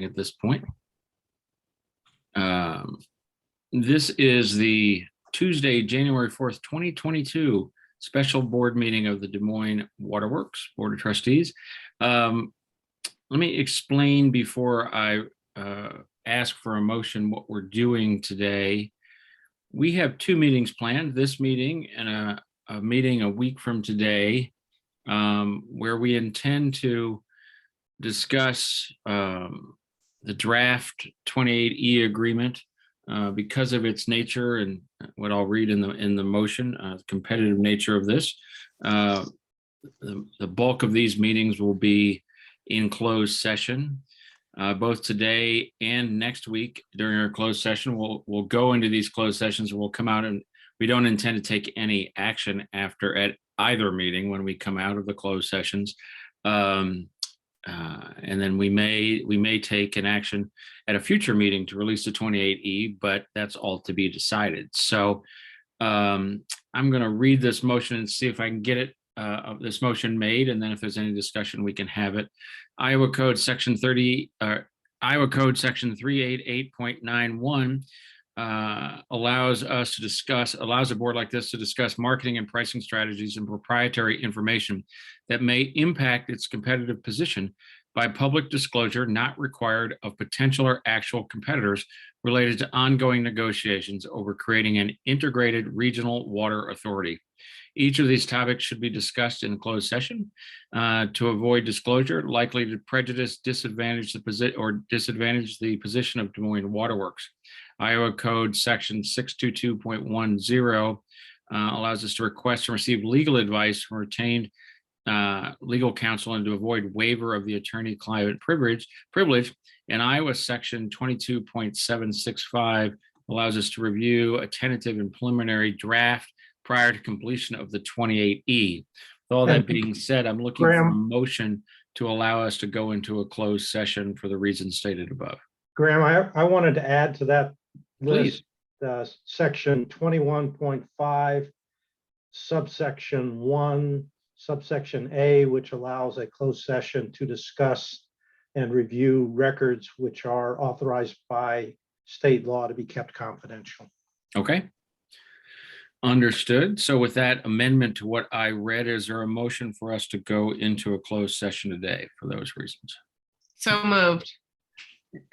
at this point. This is the Tuesday, January 4th, 2022 special board meeting of the Des Moines Waterworks Board of Trustees. Let me explain before I ask for a motion what we're doing today. We have two meetings planned, this meeting and a meeting a week from today, where we intend to discuss the draft 28E agreement because of its nature and what I'll read in the motion, the competitive nature of this. The bulk of these meetings will be in closed session. Both today and next week during our closed session, we'll go into these closed sessions and we'll come out, and we don't intend to take any action after at either meeting when we come out of the closed sessions. And then we may take an action at a future meeting to release the 28E, but that's all to be decided. So I'm going to read this motion and see if I can get it, this motion made, and then if there's any discussion, we can have it. Iowa Code Section 388.91 allows a board like this to discuss marketing and pricing strategies and proprietary information that may impact its competitive position by public disclosure not required of potential or actual competitors related to ongoing negotiations over creating an integrated regional water authority. Each of these topics should be discussed in closed session to avoid disclosure likely to prejudice, disadvantage the position of Des Moines Waterworks. Iowa Code Section 622.10 allows us to request and receive legal advice from retained legal counsel and to avoid waiver of the attorney-client privilege. And Iowa Section 22.765 allows us to review a tentative and preliminary draft prior to completion of the 28E. With all that being said, I'm looking for a motion to allow us to go into a closed session for the reasons stated above. Graham, I wanted to add to that Please. list, section 21.5, subsection 1, subsection A, which allows a closed session to discuss and review records which are authorized by state law to be kept confidential. Okay. Understood. So with that amendment to what I read, is there a motion for us to go into a closed session today for those reasons? So moved.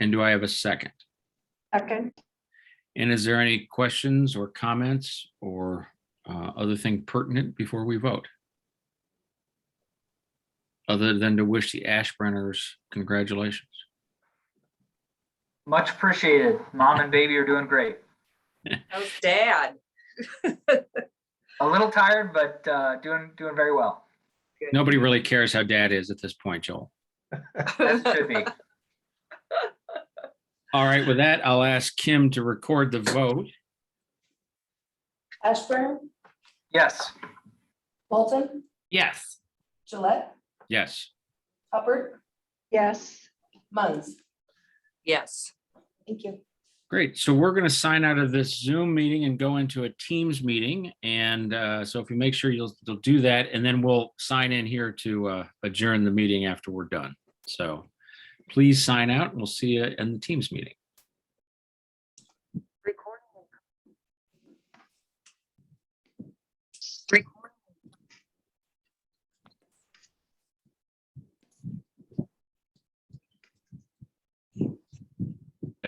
And do I have a second? Second. And is there any questions or comments or other thing pertinent before we vote? Other than to wish the Ashbrenners congratulations. Much appreciated. Mom and baby are doing great. How's Dad? A little tired, but doing very well. Good. Nobody really cares how Dad is at this point, Joel. That should be. All right, with that, I'll ask Kim to record the vote. Ashburn, Yes. Moulton, Yes. Gillette, Yes. Hubbard, Yes. Moines. Yes. Thank you. Great. So we're going to sign out of this Zoom meeting and go into a Teams meeting. And so if you make sure you'll do that, and then we'll sign in here to adjourn the meeting after we're done. So please sign out and we'll see you in the Teams meeting.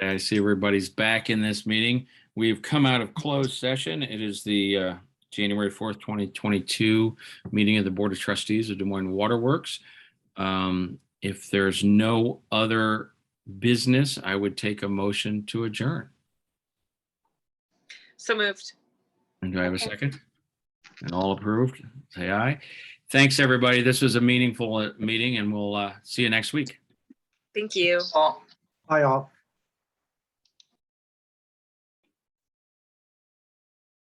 I see everybody's back in this meeting. We've come out of closed session. It is the January 4th, 2022 meeting of the Board of Trustees of Des Moines Waterworks. If there's no other business, I would take a motion to adjourn. So moved. And do I have a second? And all approved, say aye. Thanks, everybody. This was a meaningful meeting, and we'll see you next week. Thank you. Well, Bye, all.